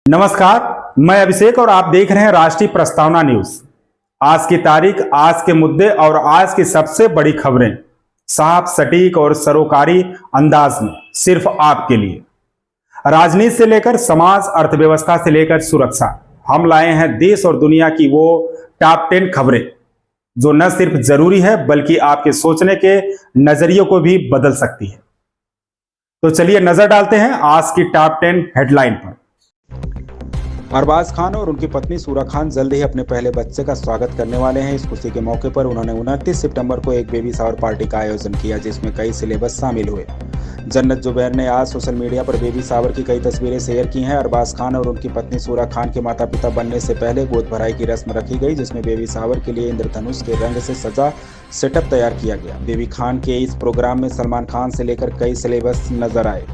नमस्कार, मैं अभिषेक और आप देख रहे हैं राष्ट्रीय प्रस्तावना न्यूज। आज की तारीख, आज के मुद्दे और आज की सबसे बड़ी खबरें साफ, सटीक और सरोकारी अंदाज में सिर्फ आपके लिए। राजनीति से लेकर समाज, अर्थव्यवस्था से लेकर सुरक्षा, हम लाए हैं देश और दुनिया की वो टॉप 10 खबरें जो न सिर्फ जरूरी है बल्कि आपके सोचने के नजरियों को भी बदल सकती है। तो चलिए नजर डालते हैं आज की टॉप 10 हेडलाइन पर। अरबाज खान और उनकी पत्नी सूरा खान जल्द ही अपने पहले बच्चे का स्वागत करने वाले हैं। इस खुशी के मौके पर उन्होंने 29 सितंबर को एक बेबी शावर पार्टी का आयोजन किया जिसमें कई सेलेब्स शामिल हुए। जन्नत जुबैर ने आज सोशल मीडिया पर बेबी शावर की कई तस्वीरें शेयर की हैं। अरबाज खान और उनकी पत्नी सूरा खान के माता पिता बनने से पहले गोद भराई की रस्म रखी गई जिसमें बेबी शावर के लिए इंद्रधनुष के रंग से सजा सेटअप तैयार किया गया। बेबी खान के इस प्रोग्राम में सलमान खान से लेकर कई सेलेब्स नजर आए।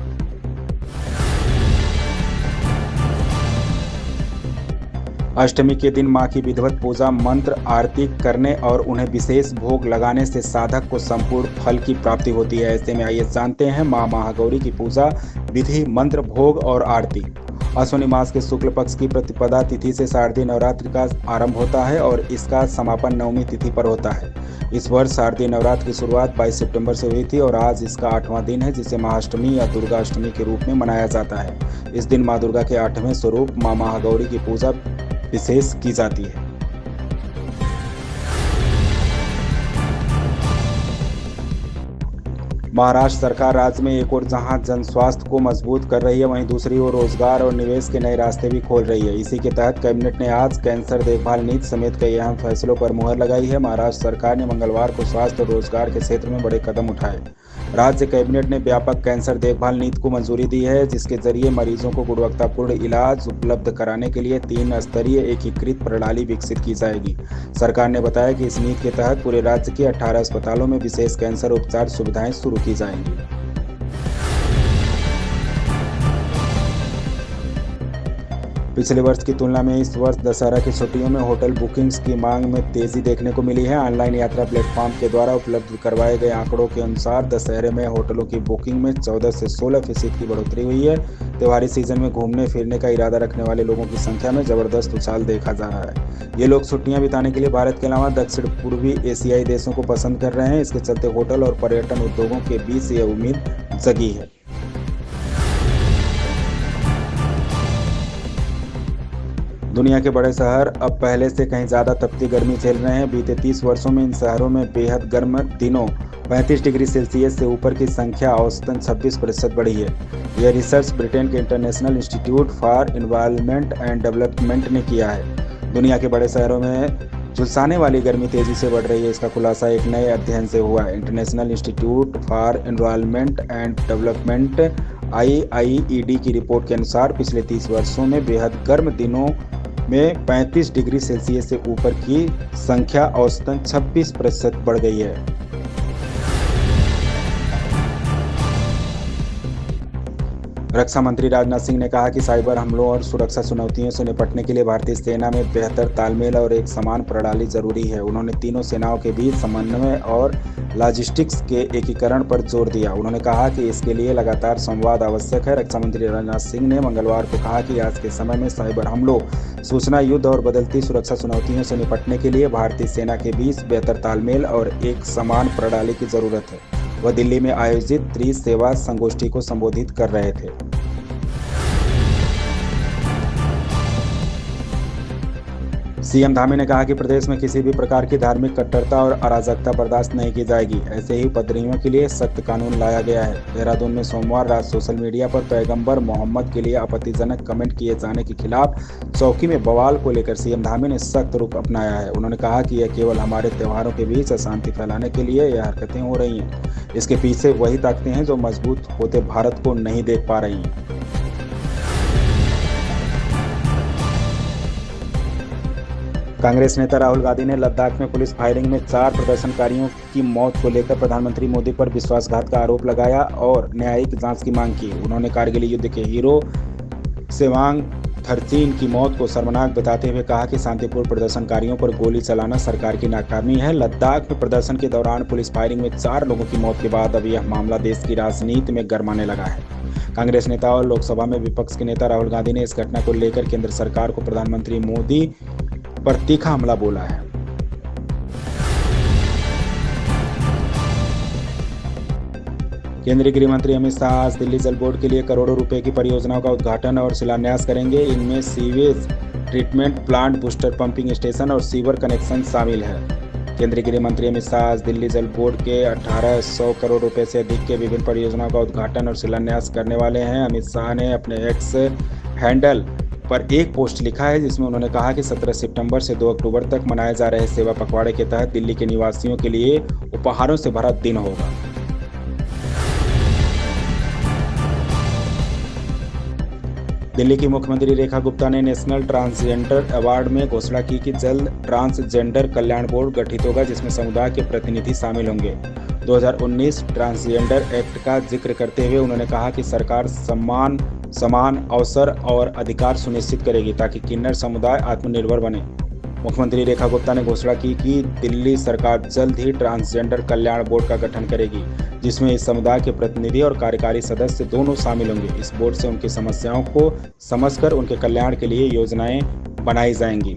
अष्टमी के दिन मां की विधिवत पूजा, मंत्र आरती करने और उन्हें विशेष भोग लगाने से साधक को संपूर्ण फल की प्राप्ति होती है। ऐसे में आइए जानते हैं मां महागौरी की पूजा विधि, मंत्र, भोग और आरती। अश्विनी मास के शुक्ल पक्ष की प्रतिपदा तिथि से शारदीय नवरात्र का आरंभ होता है और इसका समापन नवमी तिथि पर होता है। इस वर्ष शारदीय नवरात्र की शुरुआत 22 सितंबर से हुई थी और आज इसका 8वां दिन है जिसे महाअष्टमी या दुर्गा अष्टमी के रूप में मनाया जाता है। इस दिन मां दुर्गा के 8वें स्वरूप मां महागौरी की पूजा विशेष की जाती है। महाराष्ट्र सरकार राज्य में एक और जहां जन स्वास्थ्य को मजबूत कर रही है वहीं दूसरी ओर रोजगार और निवेश के नए रास्ते भी खोल रही है। इसी के तहत कैबिनेट ने आज कैंसर देखभाल नीति समेत कई अहम फैसलों पर मुहर लगाई है। महाराष्ट्र सरकार ने मंगलवार को स्वास्थ्य और रोजगार के क्षेत्र में बड़े कदम उठाए। राज्य कैबिनेट ने व्यापक कैंसर देखभाल नीति को मंजूरी दी है जिसके जरिए मरीजों को गुणवत्तापूर्ण इलाज उपलब्ध कराने के लिए 3 स्तरीय एकीकृत प्रणाली विकसित की जाएगी। सरकार ने बताया कि इस नीति के तहत पूरे राज्य के 18 अस्पतालों में विशेष कैंसर उपचार सुविधाएं शुरू की जाएंगी। पिछले वर्ष की तुलना में इस वर्ष दशहरा की छुट्टियों में होटल बुकिंग्स की मांग में तेजी देखने को मिली है। ऑनलाइन यात्रा प्लेटफॉर्म के द्वारा उपलब्ध करवाए गए आंकड़ों के अनुसार दशहरे में होटलों की बुकिंग में 14 से 16% की बढ़ोतरी हुई है। त्योहारी सीजन में घूमने फिरने का इरादा रखने वाले लोगों की संख्या में जबरदस्त उछाल देखा जा रहा है। ये लोग छुट्टियां बिताने के लिए भारत के अलावा दक्षिण पूर्वी एशियाई देशों को पसंद कर रहे हैं। इसके चलते होटल और पर्यटन उद्योगों के बीच ये उम्मीद जगी है। दुनिया के बड़े शहर अब पहले से कहीं ज़्यादा तपती गर्मी झेल रहे हैं। बीते 30 वर्षों में इन शहरों में बेहद गर्म दिनों 35 डिग्री सेल्सियस से ऊपर की संख्या औसतन 26% बढ़ी है। यह रिसर्च ब्रिटेन के international institute for environment and development ने किया है। दुनिया के बड़े शहरों में झुलसाने वाली गर्मी तेजी से बढ़ रही है। इसका खुलासा एक नए अध्ययन से हुआ है। International institute for environment and development IIED की रिपोर्ट के अनुसार पिछले 30 वर्षों में बेहद गर्म दिनों में 35 डिग्री सेल्सियस से ऊपर की संख्या औसतन 26% बढ़ गई है। रक्षा मंत्री राजनाथ सिंह ने कहा कि साइबर हमलों और सुरक्षा चुनौतियों से निपटने के लिए भारतीय सेना में बेहतर तालमेल और एक समान प्रणाली जरूरी है। उन्होंने तीनों सेनाओं के बीच समन्वय और लॉजिस्टिक्स के एकीकरण पर जोर दिया। उन्होंने कहा कि इसके लिए लगातार संवाद आवश्यक है। रक्षा मंत्री राजनाथ सिंह ने मंगलवार को कहा कि आज के समय में साइबर हमलों, सूचना युद्ध और बदलती सुरक्षा चुनौतियों से निपटने के लिए भारतीय सेना के बीच बेहतर तालमेल और एक समान प्रणाली की जरूरत है। वह दिल्ली में आयोजित त्रिसेवा संगोष्ठी को संबोधित कर रहे थे। सीएम धामी ने कहा कि प्रदेश में किसी भी प्रकार की धार्मिक कट्टरता और अराजकता बर्दाश्त नहीं की जाएगी। ऐसे ही उपद्रवियों के लिए सख्त कानून लाया गया है। देहरादून में सोमवार रात सोशल मीडिया पर पैगंबर मोहम्मद के लिए आपत्तिजनक कमेंट किए जाने के खिलाफ चौकी में बवाल को लेकर सीएम धामी ने सख्त रुख अपनाया है। उन्होंने कहा कि यह केवल हमारे त्योहारों के बीच अशांति फैलाने के लिए यह हरकतें हो रही हैं। इसके पीछे वही ताकतें हैं जो मजबूत होते भारत को नहीं देख पा रही हैं। कांग्रेस नेता राहुल गांधी ने लद्दाख में पुलिस फायरिंग में 4 प्रदर्शनकारियों की मौत को लेकर प्रधानमंत्री मोदी पर विश्वासघात का आरोप लगाया और न्यायिक जांच की मांग की। उन्होंने कारगिल युद्ध के हीरो सेवांग थरचीन की मौत को शर्मनाक बताते हुए कहा कि शांतिपूर्ण प्रदर्शनकारियों पर गोली चलाना सरकार की नाकामी है। लद्दाख में प्रदर्शन के दौरान पुलिस फायरिंग में 4 लोगों की मौत के बाद अब यह मामला देश की राजनीति में गरमाने लगा है। कांग्रेस नेता और लोकसभा में विपक्ष के नेता राहुल गांधी ने इस घटना को लेकर केंद्र सरकार को प्रधानमंत्री मोदी पर तीखा हमला बोला है। केंद्रीय गृह मंत्री अमित शाह आज दिल्ली जल बोर्ड के लिए करोड़ों रुपए की परियोजनाओं का उद्घाटन और शिलान्यास करेंगे। इनमें sewage treatment plant, booster pumping station और सीवर कनेक्शन शामिल है। केंद्रीय गृह मंत्री अमित शाह आज दिल्ली जल बोर्ड के 1800 करोड़ रुपए से अधिक के विभिन्न परियोजनाओं का उद्घाटन और शिलान्यास करने वाले हैं। अमित शाह ने अपने एक्स हैंडल पर एक पोस्ट लिखा है जिसमें उन्होंने कहा कि 17 सितंबर से 2 अक्टूबर तक मनाए जा रहे सेवा पखवाड़े के तहत दिल्ली के निवासियों के लिए उपहारों से भरा दिन होगा। दिल्ली की मुख्यमंत्री रेखा गुप्ता ने नेशनल ट्रांसजेंडर अवार्ड में घोषणा की कि जल्द ट्रांसजेंडर कल्याण बोर्ड गठित होगा जिसमें समुदाय के प्रतिनिधि शामिल होंगे। 2019 ट्रांसजेंडर एक्ट का जिक्र करते हुए उन्होंने कहा कि सरकार समान अवसर और अधिकार सुनिश्चित करेगी ताकि किन्नर समुदाय आत्मनिर्भर बने। मुख्यमंत्री रेखा गुप्ता ने घोषणा की कि दिल्ली सरकार जल्द ही ट्रांसजेंडर कल्याण बोर्ड का गठन करेगी जिसमें इस समुदाय के प्रतिनिधि और कार्यकारी सदस्य दोनों शामिल होंगे। इस बोर्ड से उनकी समस्याओं को समझकर उनके कल्याण के लिए योजनाएं बनाई जाएंगी।